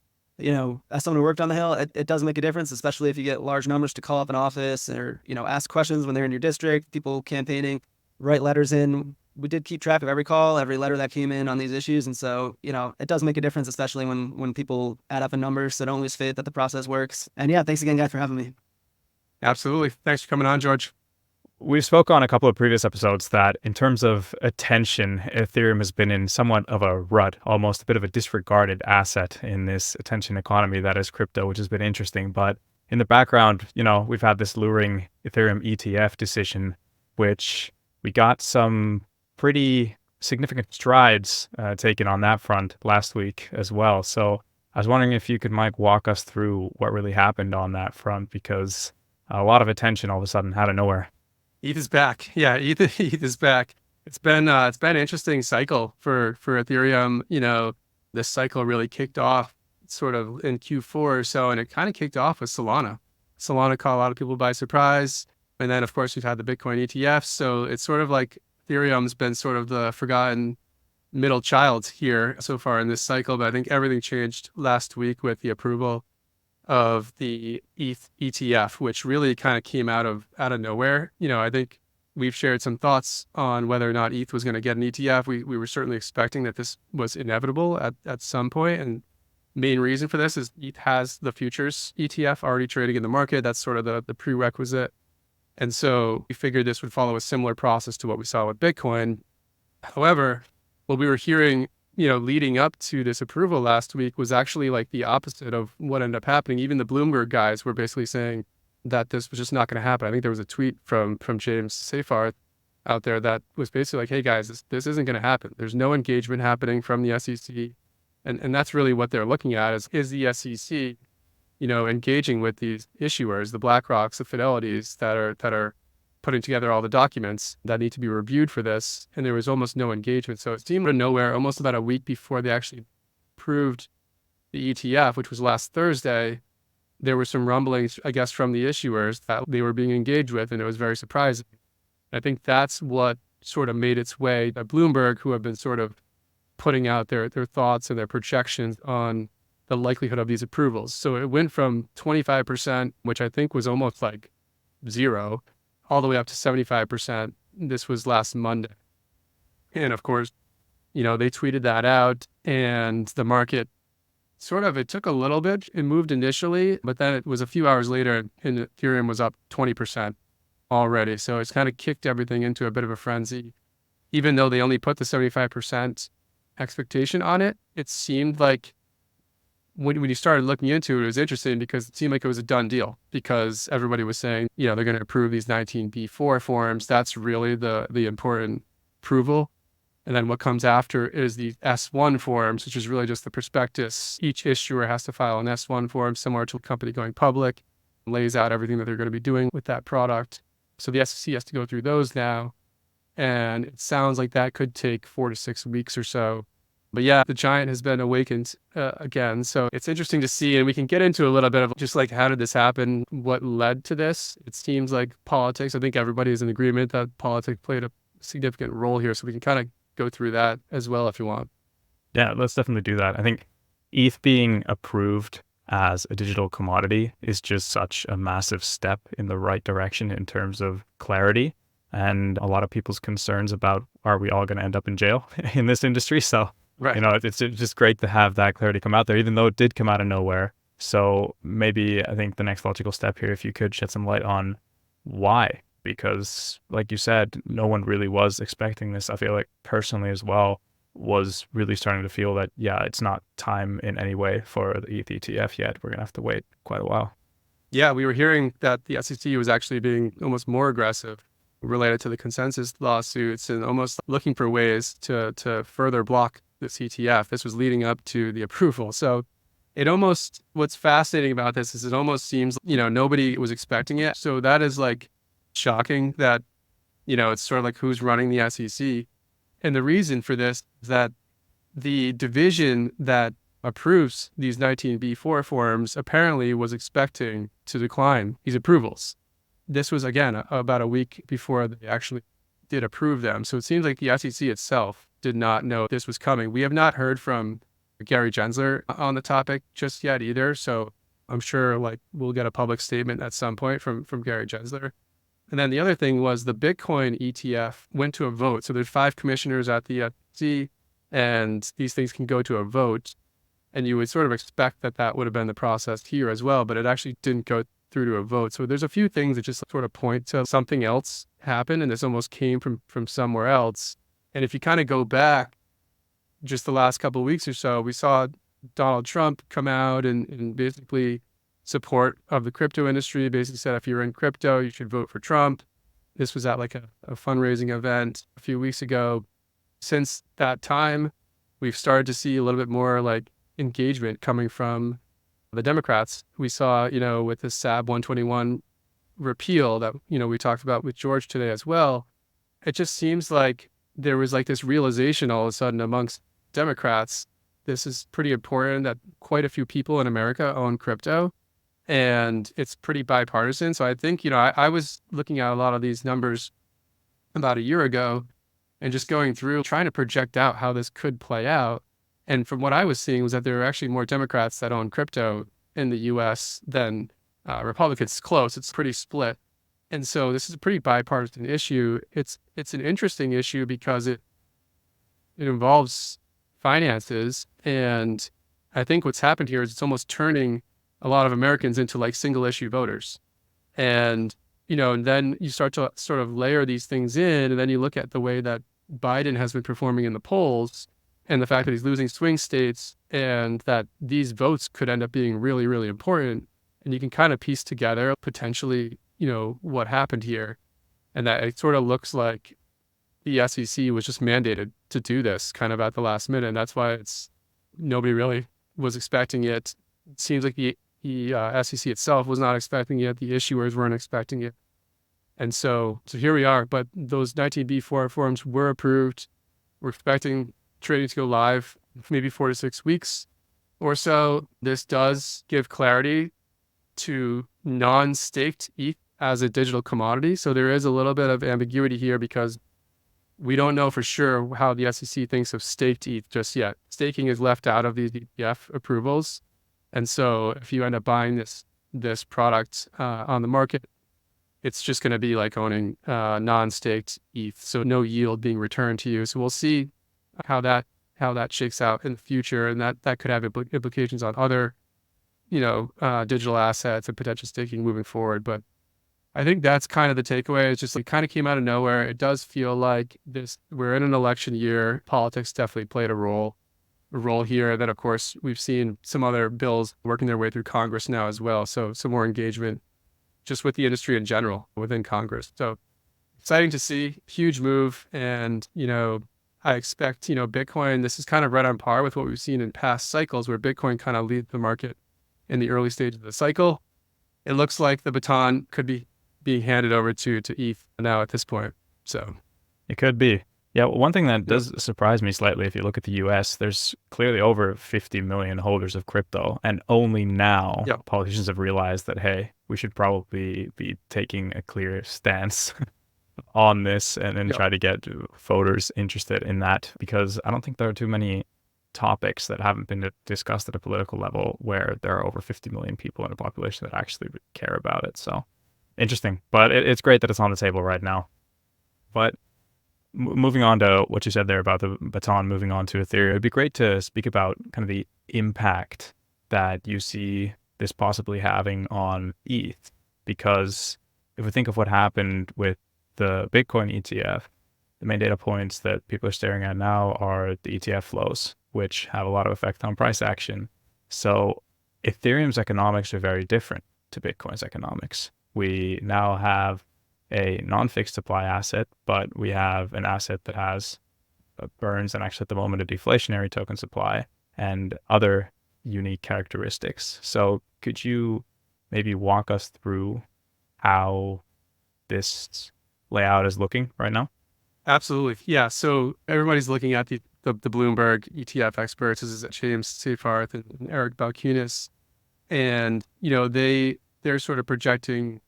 Speaker 3: as someone who worked on the Hill, it does make a difference, especially if you get large numbers to call up an office or, ask questions when they're in your district, people campaigning, write letters in. We did keep track of every call, every letter that came in on these issues. And so, it does make a difference, especially when people add up in numbers. So don't lose faith that the process works. And yeah, thanks again, guys, for having me.
Speaker 1: Absolutely. Thanks for coming on, George.
Speaker 2: We've spoke on a couple of previous episodes that in terms of attention, Ethereum has been in somewhat of a rut, almost a bit of a disregarded asset in this attention economy that is crypto, which has been interesting. But in the background, we've had this luring Ethereum ETF decision, which we got some pretty significant strides taken on that front last week as well. So I was wondering if you could, Mike, walk us through what really happened on that front, because a lot of attention all of a sudden out of nowhere.
Speaker 1: ETH is back. Yeah, ETH is back. It's been an interesting cycle for Ethereum. This cycle really kicked off sort of in Q4 or so, and it kind of kicked off with Solana. Solana caught a lot of people by surprise. And then, of course, we've had the Bitcoin ETFs. So it's sort of like Ethereum's been sort of the forgotten middle child here so far in this cycle. But I think everything changed last week with the approval of the ETH ETF, which really kind of came out of nowhere. I think we've shared some thoughts on whether or not ETH was going to get an ETF. We were certainly expecting that this was inevitable at some point. And main reason for this is ETH has the futures ETF already trading in the market. That's sort of the prerequisite. And so we figured this would follow a similar process to what we saw with Bitcoin. However, what we were hearing leading up to this approval last week was actually like the opposite of what ended up happening. Even the Bloomberg guys were basically saying that this was just not going to happen. I think there was a tweet from James Seyfarth out there that was basically like, hey guys, this isn't going to happen. There's no engagement happening from the SEC. And that's really what they're looking at is the SEC, engaging with these issuers, the BlackRocks, the Fidelities that are putting together all the documents that need to be reviewed for this. And there was almost no engagement. So it seemed out of nowhere, almost about a week before they actually approved the ETF, which was last Thursday, there were some rumblings, I guess, from the issuers that they were being engaged with, and it was very surprising. I think that's what sort of made its way to Bloomberg, who have been sort of putting out their thoughts and their projections on the likelihood of these approvals. So it went from 25%, which I think was almost like zero, all the way up to 75%. This was last Monday. And of course, they tweeted that out, and the market it took a little bit. It moved initially, but then it was a few hours later and Ethereum was up 20% already. So it's kind of kicked everything into a bit of a frenzy. Even though they only put the 75% expectation on it, it seemed like when you started looking into it, it was interesting because it seemed like it was a done deal, because everybody was saying, they're going to approve these 19B4 forms. That's really the important approval. And then what comes after is the S1 forms, which is really just the prospectus. Each issuer has to file an S1 form similar to a company going public, lays out everything that they're going to be doing with that product. So the SEC has to go through those now. And it sounds like that could take 4 to 6 weeks or so. But yeah, the giant has been awakened again. So it's interesting to see, and we can get into a little bit of just like, how did this happen? What led to this? It seems like politics. I think everybody is in agreement that politics played a significant role here. So we can kind of go through that as well if you want.
Speaker 2: Yeah, let's definitely do that. I think ETH being approved as a digital commodity is just such a massive step in the right direction in terms of clarity and a lot of people's concerns about, are we all going to end up in jail in this industry? So,
Speaker 1: right.
Speaker 2: It's just great to have that clarity come out there, even though it did come out of nowhere. So maybe I think the next logical step here, if you could shed some light on why, because like you said, no one really was expecting this. I feel like personally as well, was really starting to feel that, yeah, it's not time in any way for the ETH ETF yet. We're going to have to wait quite a while.
Speaker 1: Yeah, we were hearing that the SEC was actually being almost more aggressive related to the consensus lawsuits and almost looking for ways to further block this ETF. This was leading up to the approval. So what's fascinating about this is it almost seems, nobody was expecting it. So that is like shocking that, it's sort of like who's running the SEC. And the reason for this is that the division that approves these 19B4 forms apparently was expecting to decline these approvals. This was, again, about a week before they actually did approve them. So it seems like the SEC itself did not know this was coming. We have not heard from Gary Gensler on the topic just yet either. So I'm sure we'll get a public statement at some point from Gary Gensler. And then the other thing was the Bitcoin ETF went to a vote. So there's 5 commissioners at the SEC, and these things can go to a vote. And you would sort of expect that would have been the process here as well, but it actually didn't go through to a vote. So there's a few things that just sort of point to something else happened, and this almost came from somewhere else. And if you kind of go back just the last couple of weeks or so, we saw Donald Trump come out and basically support of the crypto industry, basically said, if you're in crypto, you should vote for Trump. This was at a fundraising event a few weeks ago. Since that time, we've started to see a little bit more engagement coming from the Democrats. We saw, with the SAB 121 repeal that, we talked about with George today as well. It just seems like there was this realization all of a sudden amongst Democrats. This is pretty important that quite a few people in America own crypto, and it's pretty bipartisan. So I think, I was looking at a lot of these numbers about a year ago and just going through trying to project out how this could play out. And from what I was seeing was that there are actually more Democrats that own crypto in the US than Republicans. It's close. It's pretty split. And so this is a pretty bipartisan issue. It's an interesting issue because it involves finances. And I think what's happened here is it's almost turning a lot of Americans into single issue voters. And, and then you start to sort of layer these things in, and then you look at the way that Biden has been performing in the polls and the fact that he's losing swing states and that these votes could end up being really, really important. And you can kind of piece together potentially, what happened here. And that it sort of looks like the SEC was just mandated to do this kind of at the last minute. And that's why nobody really was expecting it. It seems like the SEC itself was not expecting it. The issuers weren't expecting it. And so here we are. But those 19B4 forms were approved. We're expecting trading to go live maybe 4 to 6 weeks or so. This does give clarity to non-staked ETH as a digital commodity. So there is a little bit of ambiguity here because we don't know for sure how the SEC thinks of staked ETH just yet. Staking is left out of these ETF approvals. And so if you end up buying this product on the market, it's just going to be like owning non-staked ETH, so no yield being returned to you. So we'll see how that shakes out in the future, and that could have implications on other, digital assets and potential staking moving forward. But I think that's kind of the takeaway. It's just it kind of came out of nowhere. It does feel like we're in an election year. Politics definitely played a role here. And then of course we've seen some other bills working their way through Congress now as well. So some more engagement just with the industry in general within Congress. So exciting to see, huge move. And, I expect, Bitcoin, this is kind of right on par with what we've seen in past cycles where Bitcoin kind of leads the market in the early stages of the cycle. It looks like the baton could be being handed over to ETH now at this point. So
Speaker 2: it could be. Yeah, one thing that does surprise me slightly, if you look at the US, there's clearly over 50 million holders of crypto. And only now politicians have realized that, hey, we should probably be taking a clear stance on this and try to get voters interested in that, because I don't think there are too many topics that haven't been discussed at a political level where there are over 50 million people in a population that actually care about it. So interesting, but it's great that it's on the table right now. But moving on to what you said there about the baton moving on to Ethereum, it'd be great to speak about kind of the impact that you see this possibly having on ETH, because if we think of what happened with the Bitcoin ETF, the main data points that people are staring at now are the ETF flows, which have a lot of effect on price action. So Ethereum's economics are very different to Bitcoin's economics. We now have a non-fixed supply asset, but we have an asset that has burns and actually at the moment a deflationary token supply and other unique characteristics. So could you maybe walk us through how this layout is looking right now?
Speaker 1: Absolutely. Yeah. So everybody's looking at the Bloomberg ETF experts. This is James Seyfarth and Eric Balchunas. And, they're sort of projecting,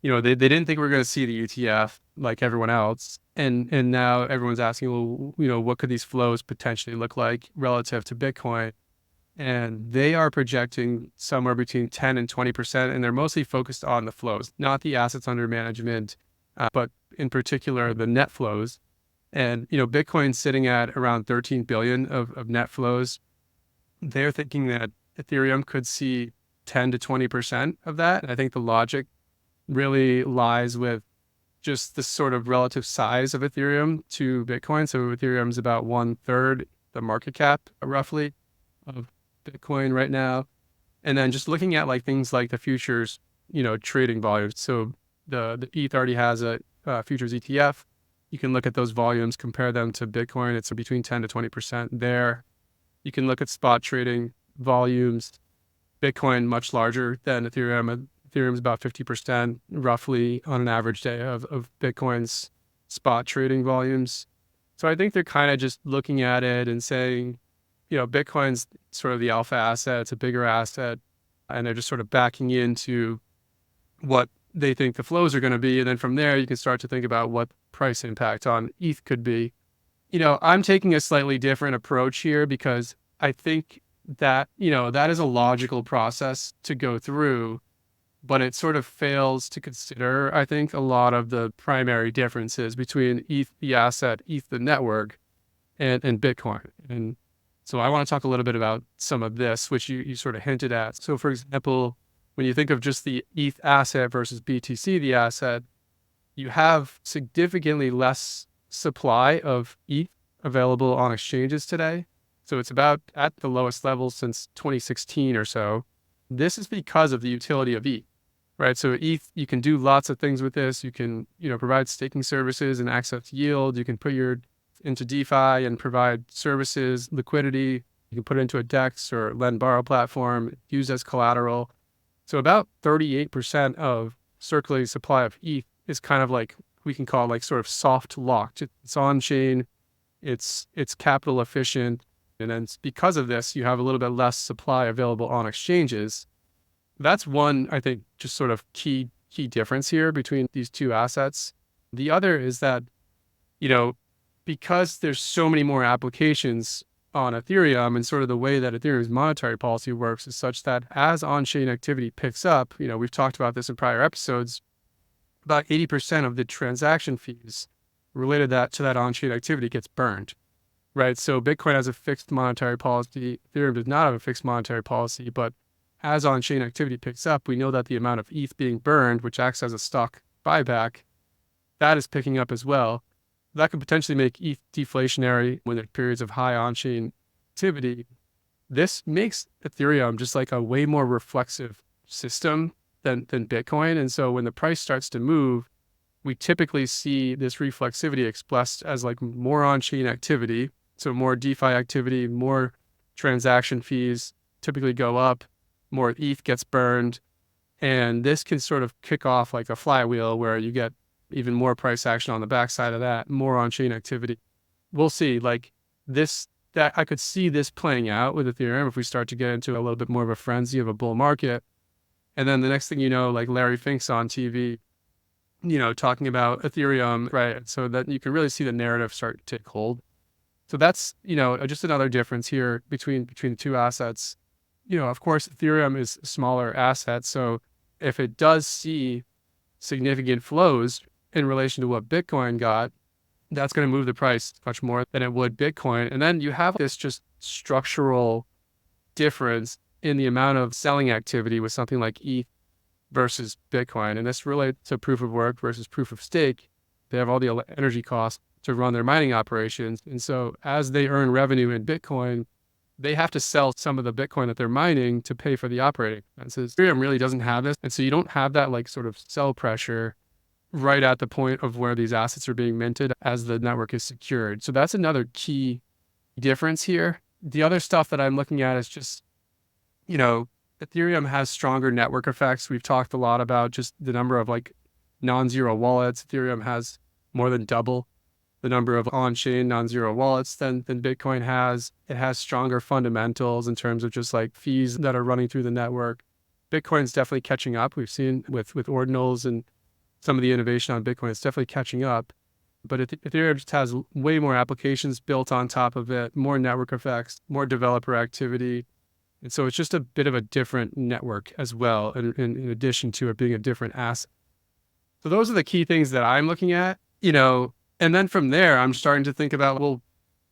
Speaker 1: they didn't think we were going to see the ETF like everyone else. And now everyone's asking, well, what could these flows potentially look like relative to Bitcoin? And they are projecting somewhere between 10 and 20%. And they're mostly focused on the flows, not the assets under management, but in particular, the net flows. And, Bitcoin's sitting at around 13 billion of net flows. They're thinking that Ethereum could see 10 to 20% of that. And I think the logic really lies with just the sort of relative size of Ethereum to Bitcoin. So Ethereum's about 1/3 the market cap, roughly, of Bitcoin right now. And then just looking at things like the futures, trading volumes. So the ETH already has a futures ETF. You can look at those volumes, compare them to Bitcoin. It's between 10 to 20% there. You can look at spot trading volumes. Bitcoin much larger than Ethereum. Ethereum's about 50% roughly on an average day of Bitcoin's spot trading volumes. So I think they're kind of just looking at it and saying, Bitcoin's sort of the alpha asset. It's a bigger asset. And they're just sort of backing into what they think the flows are going to be. And then from there, you can start to think about what price impact on ETH could be. I'm taking a slightly different approach here because I think that, that is a logical process to go through, but it sort of fails to consider, I think, a lot of the primary differences between ETH, the asset, ETH, the network, and Bitcoin. And so I want to talk a little bit about some of this, which you sort of hinted at. So for example, when you think of just the ETH asset versus BTC, the asset, you have significantly less supply of ETH available on exchanges today. So it's about at the lowest level since 2016 or so. This is because of the utility of ETH, right? So ETH, you can do lots of things with this. You can, provide staking services and access yield. You can put into DeFi and provide services, liquidity. You can put it into a DEX or lend borrow platform, use as collateral. So about 38% of circulating supply of ETH is kind of we can call sort of soft locked. It's on chain, it's capital efficient. And then because of this, you have a little bit less supply available on exchanges. That's one, I think, just sort of key difference here between these two assets. The other is that, you know, because there's so many more applications on Ethereum, and sort of the way that Ethereum's monetary policy works is such that as on-chain activity picks up, we've talked about this in prior episodes, about 80% of the transaction fees related to that on-chain activity gets burned, right? So Bitcoin has a fixed monetary policy. Ethereum does not have a fixed monetary policy, but as on-chain activity picks up, we know that the amount of ETH being burned, which acts as a stock buyback, that is picking up as well. That could potentially make ETH deflationary when there are periods of high on-chain activity. This makes Ethereum just like a way more reflexive system than Bitcoin. And so when the price starts to move, we typically see this reflexivity expressed as like more on-chain activity. So more DeFi activity, more transaction fees typically go up, more ETH gets burned. And this can sort of kick off like a flywheel where you get even more price action on the backside of that, more on-chain activity. We'll see, like this, that I could see this playing out with Ethereum if we start to get into a little bit more of a frenzy of a bull market. And then the next thing you know, like Larry Fink's on TV, talking about Ethereum, right? So that you can really see the narrative start to take hold. So that's, just another difference here between the two assets. Of course, Ethereum is a smaller asset. So if it does see significant flows in relation to what Bitcoin got, that's going to move the price much more than it would Bitcoin. And then you have this just structural difference in the amount of selling activity with something like ETH versus Bitcoin. And this relates to proof of work versus proof of stake. They have all the energy costs to run their mining operations. And so as they earn revenue in Bitcoin, they have to sell some of the Bitcoin that they're mining to pay for the operating expenses. Ethereum really doesn't have this. And so you don't have that like sort of sell pressure right at the point of where these assets are being minted as the network is secured. So that's another key difference here. The other stuff that I'm looking at is just, Ethereum has stronger network effects. We've talked a lot about just the number of like non-zero wallets. Ethereum has more than double the number of on-chain non-zero wallets than Bitcoin has. It has stronger fundamentals in terms of just like fees that are running through the network. Bitcoin's definitely catching up. We've seen with ordinals and some of the innovation on Bitcoin, it's definitely catching up. But Ethereum just has way more applications built on top of it, more network effects, more developer activity. And so it's just a bit of a different network as well, in addition to it being a different asset. So those are the key things that I'm looking at, and then from there, I'm starting to think about, well,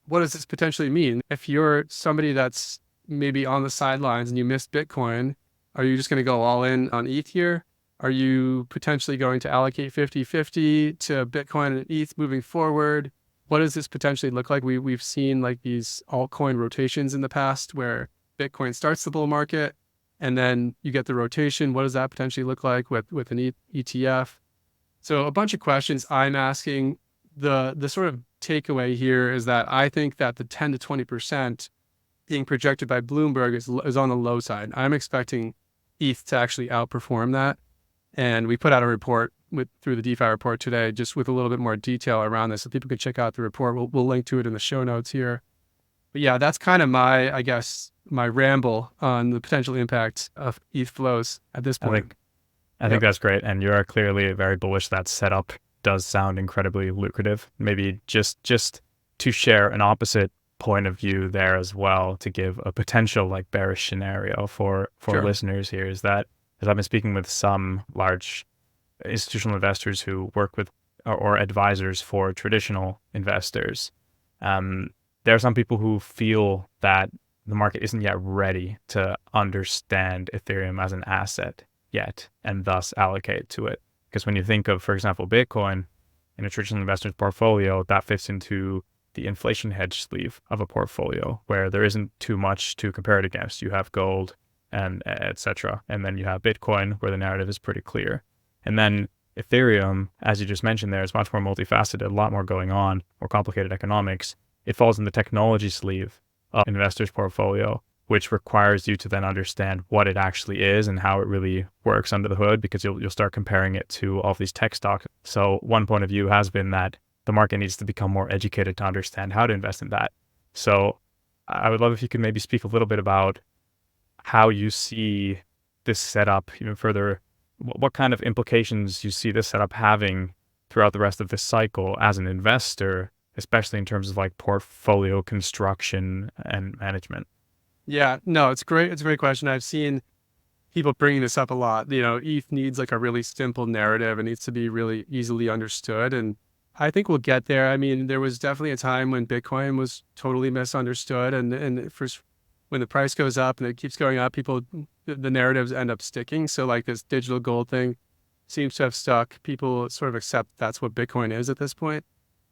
Speaker 1: what does this potentially mean? If you're somebody that's maybe on the sidelines and you missed Bitcoin, are you just going to go all in on ETH here? Are you potentially going to allocate 50-50 to Bitcoin and ETH moving forward? What does this potentially look like? We've seen like these altcoin rotations in the past where Bitcoin starts the bull market and then you get the rotation. What does that potentially look like with an ETF? So a bunch of questions I'm asking. The sort of takeaway here is that I think that the 10 to 20% being projected by Bloomberg is on the low side. I'm expecting ETH to actually outperform that. And we put out a report through the DeFi report today, just with a little bit more detail around this. So people can check out the report. We'll link to it in the show notes here. But yeah, that's kind of my ramble on the potential impact of ETH flows at this point.
Speaker 2: I think that's great. And you are clearly very bullish. That setup does sound incredibly lucrative. Maybe just to share an opposite point of view there as well, to give a potential like bearish scenario for
Speaker 1: Sure.
Speaker 2: listeners here, is that as I've been speaking with some large institutional investors who work with or advisors for traditional investors, there are some people who feel that the market isn't yet ready to understand Ethereum as an asset yet and thus allocate to it. Because when you think of, for example, Bitcoin in a traditional investor's portfolio, that fits into the inflation hedge sleeve of a portfolio where there isn't too much to compare it against. You have gold and etc. And then you have Bitcoin where the narrative is pretty clear. And then Ethereum, as you just mentioned there, is much more multifaceted, a lot more going on, more complicated economics. It falls in the technology sleeve of an investor's portfolio, which requires you to then understand what it actually is and how it really works under the hood, because you'll start comparing it to all of these tech stocks. So one point of view has been that the market needs to become more educated to understand how to invest in that. So I would love if you could maybe speak a little bit about how you see this setup even further, what kind of implications you see this setup having throughout the rest of this cycle as an investor, especially in terms of like portfolio construction and management?
Speaker 1: Yeah, no, it's great. It's a great question. I've seen people bringing this up a lot. ETH needs like a really simple narrative. It needs to be really easily understood. And I think we'll get there. I mean, there was definitely a time when Bitcoin was totally misunderstood. And first, when the price goes up and it keeps going up, the narratives end up sticking. So like this digital gold thing seems to have stuck. People sort of accept that's what Bitcoin is at this point.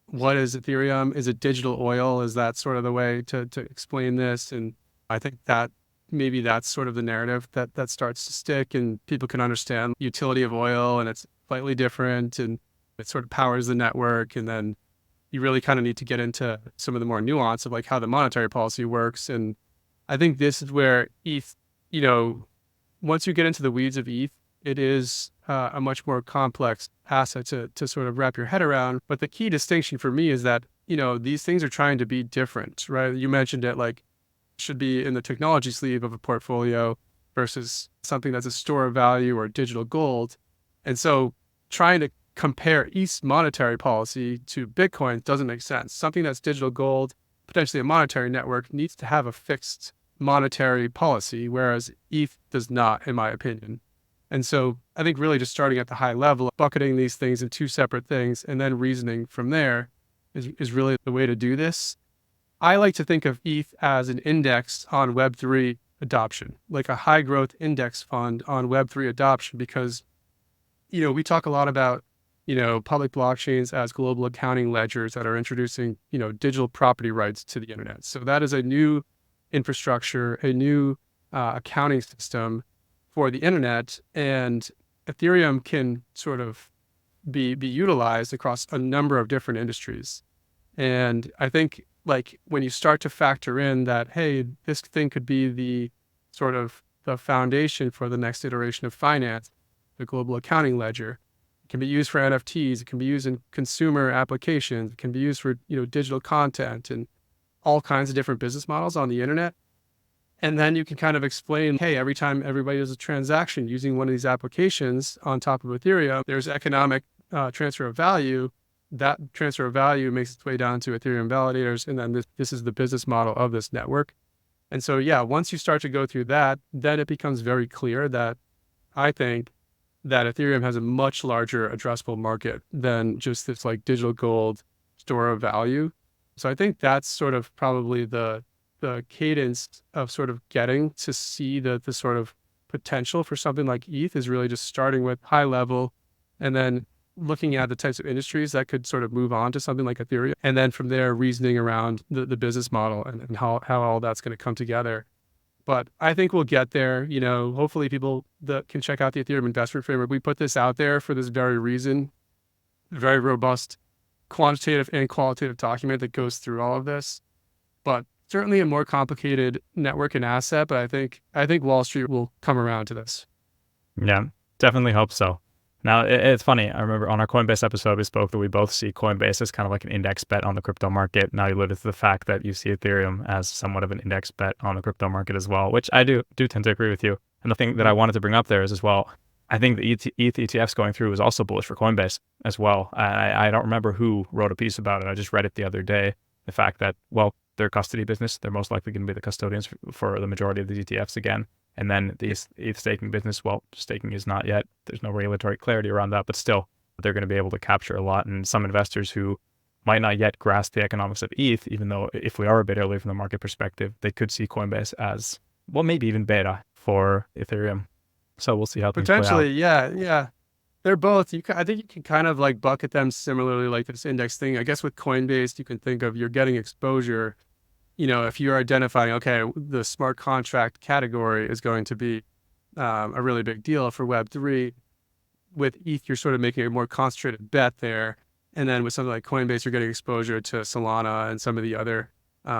Speaker 1: What is Ethereum? Is it digital oil? Is that sort of the way to explain this? And I think that maybe that's sort of the narrative that starts to stick, and people can understand the utility of oil, and it's slightly different, and it sort of powers the network. And then you really kind of need to get into some of the more nuance of like how the monetary policy works. And I think this is where ETH, once you get into the weeds of ETH, it is a much more complex asset to sort of wrap your head around. But the key distinction for me is that, these things are trying to be different, right? You mentioned it, like, should be in the technology sleeve of a portfolio versus something that's a store of value or digital gold. And so trying to compare ETH's monetary policy to Bitcoin doesn't make sense. Something that's digital gold, potentially a monetary network, needs to have a fixed monetary policy, whereas ETH does not, in my opinion. And so I think really just starting at the high level, bucketing these things in two separate things and then reasoning from there is really the way to do this. I like to think of ETH as an index on Web3 adoption, like a high growth index fund on Web3 adoption, because, we talk a lot about, public blockchains as global accounting ledgers that are introducing, digital property rights to the internet. So that is a new infrastructure, a new accounting system for the internet, and Ethereum can sort of be utilized across a number of different industries. And I think like when you start to factor in that, hey, this thing could be the sort of the foundation for the next iteration of finance, the global accounting ledger. It can be used for NFTs. It can be used in consumer applications. It can be used for, digital content and all kinds of different business models on the internet. And then you can kind of explain, hey, every time everybody does a transaction using one of these applications on top of Ethereum, there's economic transfer of value. That transfer of value makes its way down to Ethereum validators. And then this is the business model of this network. And so, yeah, once you start to go through that, then it becomes very clear that I think that Ethereum has a much larger addressable market than just this like digital gold store of value. So I think that's sort of probably the cadence of sort of getting to see the sort of potential for something like ETH is really just starting with high level and then looking at the types of industries that could sort of move on to something like Ethereum. And then from there, reasoning around the business model and how all that's going to come together. But I think we'll get there. Hopefully people that can check out the Ethereum investment framework. We put this out there for this very reason, very robust quantitative and qualitative document that goes through all of this. But certainly a more complicated network and asset, but I think Wall Street will come around to this.
Speaker 2: Yeah, definitely hope so. Now, it's funny. I remember on our Coinbase episode, we spoke that we both see Coinbase as kind of like an index bet on the crypto market. Now you alluded to the fact that you see Ethereum as somewhat of an index bet on the crypto market as well, which I do tend to agree with you. And the thing that I wanted to bring up there is as well, I think the ETH ETFs going through is also bullish for Coinbase as well. I don't remember who wrote a piece about it. I just read it the other day. The fact that, well, their custody business, they're most likely going to be the custodians for the majority of the ETFs again. And then the ETH staking business, well, staking is not yet. There's no regulatory clarity around that, but still, they're going to be able to capture a lot. And some investors who might not yet grasp the economics of ETH, even though if we are a bit early from the market perspective, they could see Coinbase as, well, maybe even beta for Ethereum. So we'll see how things play out.
Speaker 1: Potentially, yeah. They're both. I think you can kind of like bucket them similarly, like this index thing. I guess with Coinbase, you can think of you're getting exposure. If you're identifying, okay, the smart contract category is going to be a really big deal for Web3. With ETH, you're sort of making a more concentrated bet there. And then with something like Coinbase, you're getting exposure to Solana and some of the other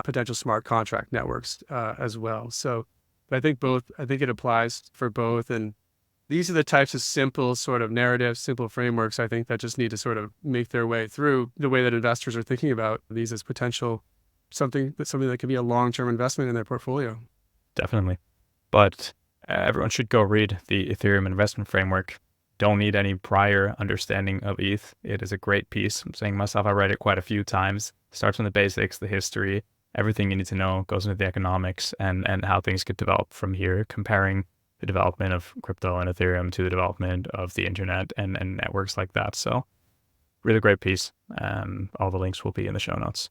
Speaker 1: potential smart contract networks as well. So but I think it applies for both. And these are the types of simple sort of narratives, simple frameworks, I think, that just need to sort of make their way through the way that investors are thinking about these as potential something that can be a long-term investment in their portfolio.
Speaker 2: Definitely. But Everyone should go read the Ethereum investment framework. Don't need any prior understanding of ETH. It is a great piece. I'm saying myself, I read it quite a few times. Starts from the basics, the history, everything you need to know, goes into the economics and how things could develop from here, comparing the development of crypto and Ethereum to the development of the internet and networks like that. So really great piece. All the links will be in the show notes.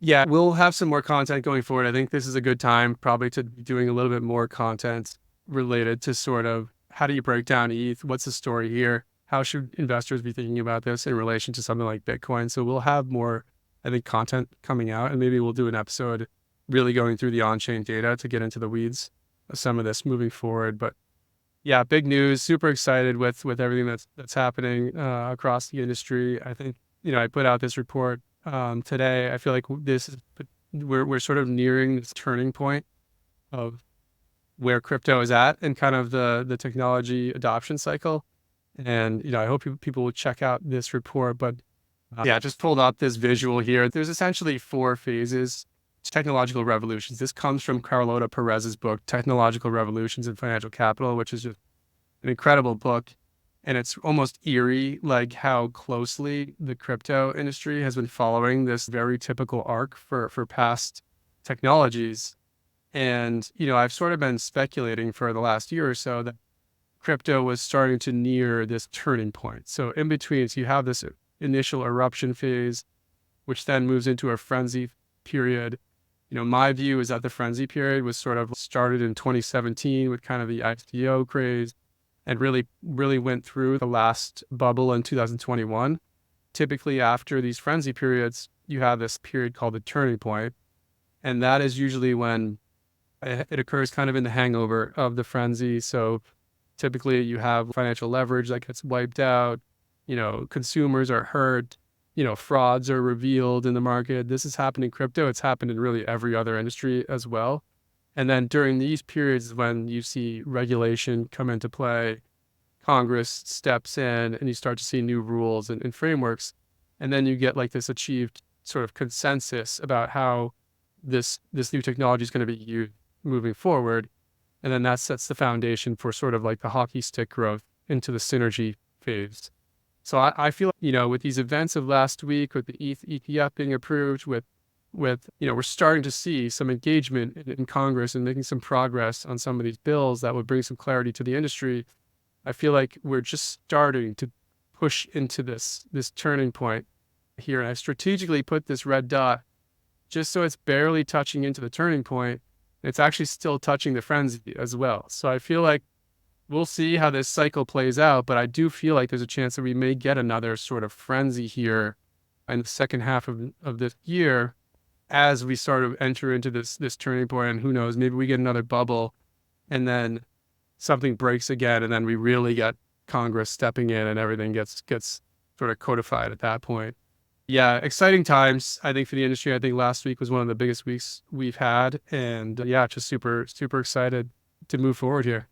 Speaker 1: Yeah, we'll have some more content going forward. I think this is a good time probably to be doing a little bit more content related to sort of how do you break down ETH? What's the story here? How should investors be thinking about this in relation to something like Bitcoin? So we'll have more, I think, content coming out, and maybe we'll do an episode really going through the on-chain data to get into the weeds of some of this moving forward. But yeah, big news. Super excited with everything that's happening across the industry. I think, I put out this report today. I feel like we're sort of nearing this turning point of where crypto is at and kind of the technology adoption cycle. And, I hope people will check out this report. But yeah, just pulled up this visual here. There's essentially 4 phases, technological revolutions. This comes from Carlota Perez's book, Technological Revolutions in Financial Capital, which is just an incredible book. And it's almost eerie, like how closely the crypto industry has been following this very typical arc for past technologies. And, I've sort of been speculating for the last year or so that crypto was starting to near this turning point. So in between, so you have this initial eruption phase, which then moves into a frenzy period. My view is that the frenzy period was sort of started in 2017 with kind of the ICO craze and really went through the last bubble in 2021. Typically after these frenzy periods, you have this period called the turning point. And that is usually when it occurs kind of in the hangover of the frenzy. So typically you have financial leverage that gets wiped out, consumers are hurt, frauds are revealed in the market. This has happened in crypto. It's happened in really every other industry as well. And then during these periods is when you see regulation come into play, Congress steps in, and you start to see new rules and frameworks. And then you get like this achieved sort of consensus about how this new technology is going to be used moving forward. And then that sets the foundation for sort of like the hockey stick growth into the synergy phase. So I feel, with these events of last week, with the ETH ETF being approved, with we're starting to see some engagement in Congress and making some progress on some of these bills that would bring some clarity to the industry. I feel like we're just starting to push into this turning point here. And I strategically put this red dot just so it's barely touching into the turning point. It's actually still touching the frenzy as well. So I feel like we'll see how this cycle plays out, but I do feel like there's a chance that we may get another sort of frenzy here in the second half of this year as we sort of enter into this turning point. And who knows, maybe we get another bubble and then something breaks again, and then we really get Congress stepping in and everything gets sort of codified at that point. Yeah, exciting times, I think, for the industry. I think last week was one of the biggest weeks we've had. And yeah, just super, super excited to move forward here.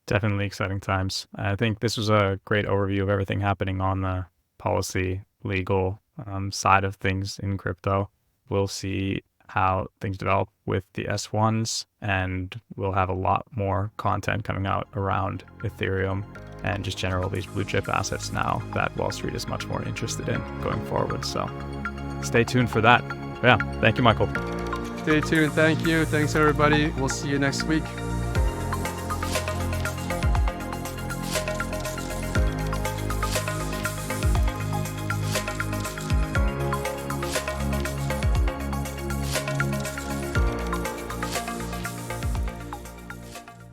Speaker 2: Definitely exciting times. I think this was a great overview of everything happening on the policy, legal side of things in crypto. We'll see how things develop with the S1s, and we'll have a lot more content coming out around Ethereum and just general these blue chip assets now that Wall Street is much more interested in going forward. So stay tuned for that. Yeah, thank you, Michael.
Speaker 1: Stay tuned. Thank you. Thanks, everybody. We'll see you next week.